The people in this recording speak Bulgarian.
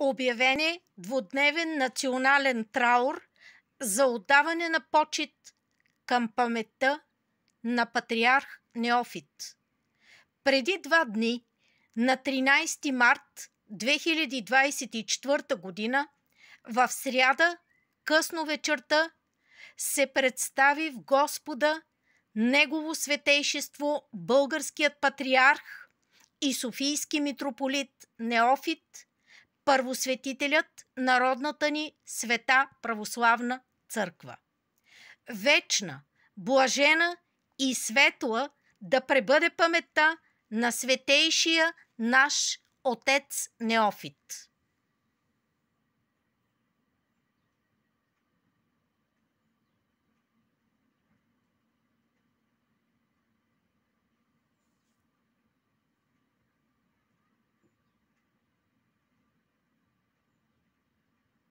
Обявен е двудневен национален траур за отдаване на почит към паметта на патриарх Неофит. Преди 2 дни, на 13 март 2024 година, в сряда, късно вечерта, се представи в Господа Негово Светейшество българският патриарх и Софийски митрополит Неофит, първосветителят на родната ни света православна църква. Вечна, блажена и светла да пребъде паметта на светейшия наш отец Неофит.